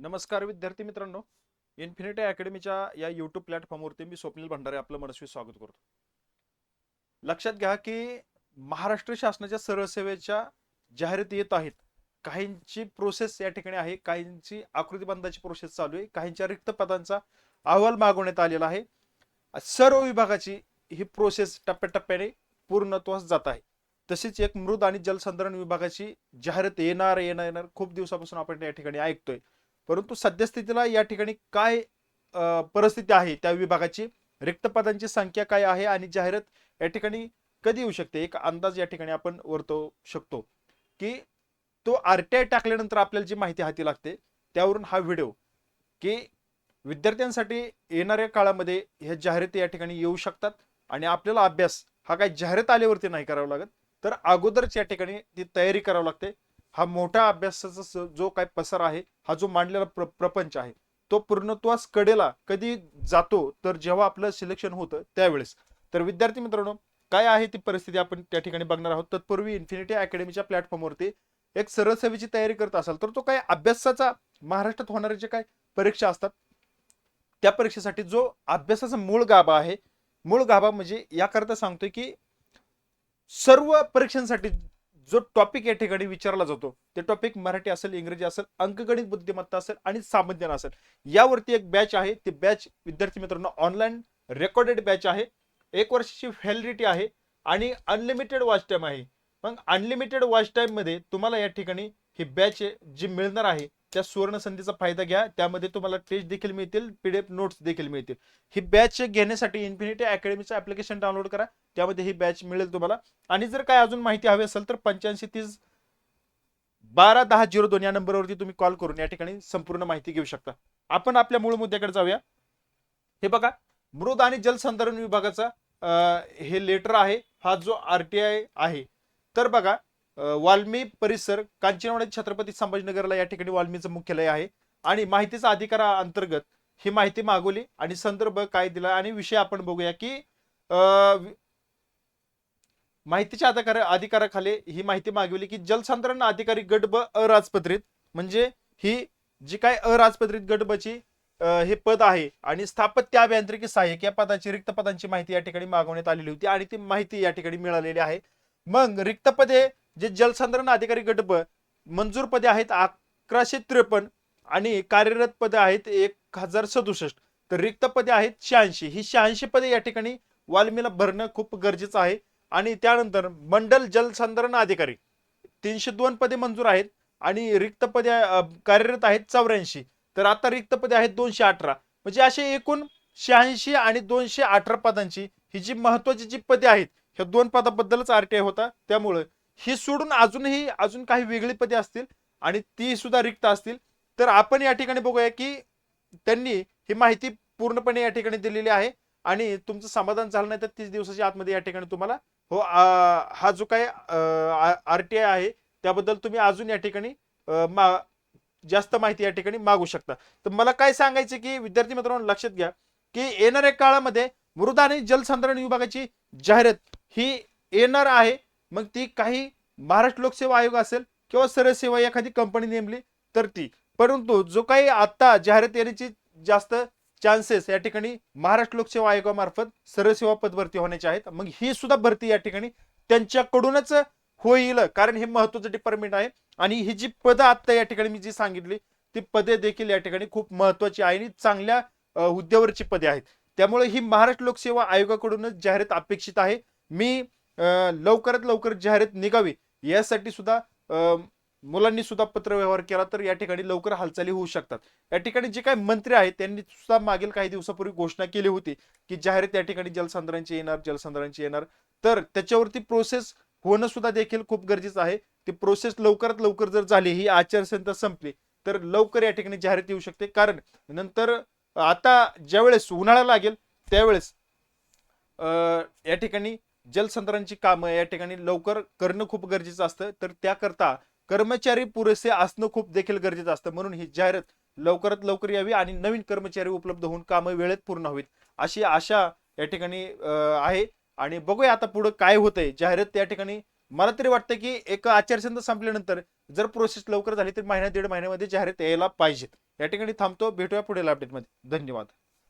नमस्कार विद्यार्थी मित्रांनो. इन्फिनिटी अकॅडमीच्या या यूट्यूब प्लॅटफॉर्मवरती मी स्वप्नील भंडारे आपलं मनस्वी स्वागत करतो. लक्षात घ्या की महाराष्ट्र शासनाच्या सरळ सेवेच्या जाहिराती येत आहेत. काहींची प्रोसेस या ठिकाणी आहे, काहींची आकृतीबंधाची प्रोसेस चालू आहे, काहींच्या रिक्त पदांचा अहवाल मागवण्यात आलेला आहे. सर्व विभागाची ही प्रोसेस टप्प्याटप्प्याने पूर्णत्वास जात आहे. तशीच एक मृद आणि जलसंधारण विभागाची जाहिरात येणार खूप दिवसापासून आपण या ठिकाणी ऐकतोय. परंतु सद्यस्थितीला या ठिकाणी काय परिस्थिती आहे, त्या विभागाची रिक्त पदांची संख्या काय आहे आणि जाहिरात या ठिकाणी कधी येऊ शकते, एक अंदाज या ठिकाणी आपण वर्तवू शकतो की तो आरटीआय टाकल्यानंतर आपल्याला जी माहिती हाती लागते त्यावरून हा व्हिडिओ की विद्यार्थ्यांसाठी येणाऱ्या काळामध्ये ह्या जाहिराती या ठिकाणी येऊ शकतात. आणि आपल्याला अभ्यास हा काही जाहिरात आल्यावरती नाही करावा लागत, तर अगोदरच या ठिकाणी ती तयारी करावी लागते. हा मोठा अभ्यासाचा जो काय पसार आहे, हा जो मांडलेला प्रपंच आहे, तो पूर्णत्वास कडेला कधी जातो, तर जेव्हा आपलं सिलेक्शन होतं त्यावेळेस. तर विद्यार्थी मित्रांनो, काय आहे ती परिस्थिती आपण त्या ठिकाणी बघणार आहोत. तत्पूर्वी इन्फिनिटी अकॅडमीच्या प्लॅटफॉर्मवरती एक सरळ सेवेची तयारी करत असाल तर तो काय अभ्यासाचा महाराष्ट्रात होणारे जे काय परीक्षा असतात त्या परीक्षेसाठी जो अभ्यासाचा मूळ गाभा आहे, मूळ गाभा म्हणजे याकरता सांगतोय की सर्व परीक्षांसाठी जो टॉपिक या ठिकाणी विचारला जातो ते टॉपिक मराठी असेल, इंग्रजी असेल, अंकगणित बुद्धिमत्ता असेल आणि सामान्य असेल, यावरती एक बॅच आहे. ती बॅच विद्यार्थी मित्रांनो ऑनलाईन रेकॉर्डेड बॅच आहे. 1 वर्षाची व्हॅलिडिटी आहे आणि अनलिमिटेड वॉच टाइम आहे. मग अनलिमिटेड वॉच टाइम मध्ये तुम्हाला या ठिकाणी ही बॅच जी मिळणार आहे त्या सुवर्ण संधीचा फायदा घ्या. त्यामध्ये तुम्हाला टेस्ट देखील मिळतील, पीडीएफ नोट्स देखील मिळतील. ही बॅच घेण्यासाठी इन्फिनिटी अकॅडमीचं ऍप्लिकेशन डाउनलोड करा, त्यामध्ये ही बॅच मिळेल तुम्हाला. आणि जर काय अजून माहिती हवी असेल तर 8530 12 10 02 या नंबरवरती तुम्ही कॉल करून या ठिकाणी संपूर्ण माहिती घेऊ शकता. आपण आपल्या मूळ मुद्द्याकडे जाऊया. हे बघा, मृद आणि जलसंधारण विभागाचा हे लेटर आहे. हा जो आरटीआय आहे, तर बघा वाल्मी परिसर कांचनवाडी छत्रपती संभाजीनगरला या ठिकाणी वाल्मीचं मुख्यालय आहे. आणि माहितीचा अधिकाराअंतर्गत ही माहिती मागवली आणि संदर्भ काय दिला आणि विषय आपण बघूया की माहितीच्या अधिकाराखाली ही माहिती मागवली की जलसंधारण अधिकारी गट ब अराजपत्रित, म्हणजे ही जी काय अराजपत्रित गट बची हे पद आहे आणि स्थापत्य अभियांत्रिकी सहाय्यक या पदाची रिक्त पदांची माहिती या ठिकाणी मागवण्यात आलेली होती आणि ती माहिती या ठिकाणी मिळालेली आहे. मग रिक्त पदे जे जलसंधारण अधिकारी गट ब मंजूर पदे आहेत 1153 आणि कार्यरत पदे आहेत 1067. तर रिक्त पदे आहेत 86. ही 86 पदे या ठिकाणी वाल्मीला भरणं खूप गरजेचं आहे. आणि त्यानंतर मंडल जलसंधारण अधिकारी 302 पदे मंजूर आहेत आणि रिक्त पदे कार्यरत आहेत 84. तर आता रिक्त पदे आहेत 218. म्हणजे असे एकूण 86 आणि 218 पदांची ही जी महत्वाची जी पदे आहेत, ह्या दोन पदाबद्दलच आरटीआय होता. त्यामुळे ही सोडून अजून काही वेगळी पदे असतील आणि ती सुद्धा रिक्त असतील. तर आपण या ठिकाणी बघूया की त्यांनी ही माहिती पूर्णपणे या ठिकाणी दिलेली आहे. आणि तुमचं समाधान झालं नाही तर 30 दिवसाच्या आतमध्ये या ठिकाणी तुम्हाला हो हा जो काय आरटीआय आहे त्याबद्दल तुम्ही अजून या ठिकाणी जास्त माहिती या ठिकाणी मागू शकता. तर मला काय सांगायचं की विद्यार्थी मित्रांनो, लक्षात घ्या की येणाऱ्या काळामध्ये मृद आणि जलसंधारण विभागाची जाहिरात ही येणार आहे. मग ती काही महाराष्ट्र लोकसेवा आयोग असेल किंवा सरळ सेवा एखादी कंपनी नेमली तर ती, परंतु जो काही आता जाहिरात येण्याची जास्त चान्सेस या ठिकाणी महाराष्ट्र लोकसेवा आयोगामार्फत सरळ सेवा पद भरती होण्याचे आहेत. मग ही सुद्धा भरती या ठिकाणी त्यांच्याकडूनच होईल, कारण हे महत्वाचं डिपार्टमेंट आहे. आणि ही जी पदं आता या ठिकाणी मी जी सांगितली ती पदे देखील या ठिकाणी खूप महत्वाची आहे आणि चांगल्या हुद्द्यावरची पदे आहेत. त्यामुळे ही महाराष्ट्र लोकसेवा आयोगाकडूनच जाहिरात अपेक्षित आहे. मी लवकरात लवकर जाहिरात निघावी यासाठी सुद्धा मुलांनी सुद्धा पत्र व्यवहार केला तर या ठिकाणी लवकर हालचाली होऊ शकतात. या ठिकाणी जे काही मंत्री आहेत त्यांनी सुद्धा मागील काही दिवसापूर्वी घोषणा केली होती की जाहिरात या ठिकाणी जलसंधारणची येणार. तर त्याच्यावरती प्रोसेस होणं सुद्धा देखील खूप गरजेचं आहे. ती प्रोसेस लवकरात लवकर जर झाली, ही आचारसंहिता संपली तर लवकर या ठिकाणी जाहिरात येऊ शकते. कारण नंतर आता ज्यावेळेस उन्हाळा लागेल त्यावेळेस या ठिकाणी जलसंधारणची कामं या ठिकाणी लवकर करणं खूप गरजेचं असतं. तर त्याकरता कर्मचारी पुरेसे असणं खूप देखील गरजेचं असतं. म्हणून ही जाहिरात लवकरात लवकर यावी आणि नवीन कर्मचारी उपलब्ध होऊन कामं वेळेत पूर्ण व्हावीत अशी आशा या ठिकाणी आहे. आणि बघूया आता पुढे काय होतंय. जाहिरात या ठिकाणी मला तरी वाटतं की एक आचारसंहिता संपल्यानंतर जर प्रोसेस लवकर झाली तर महिना दीड महिन्यामध्ये जाहिरात यायला पाहिजे. या ठिकाणी थांबतो, भेटूया पुढील अपडेटमध्ये. धन्यवाद.